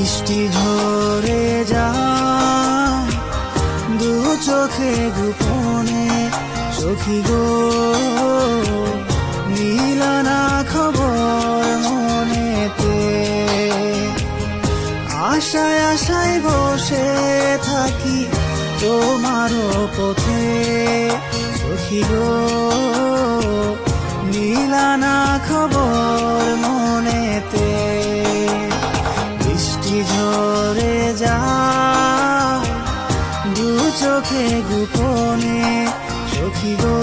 বৃষ্টি ঝরে যায় দু চোখে গোপনে, সখী গো মিলানা খবর মনেতে। আশায় আশায় বসে থাকি তোমারও পথে, সখী গো মিলানা খবর মনেতে। বৃষ্টি ঝরে যায় দু চোখে গোপনে, সখী গো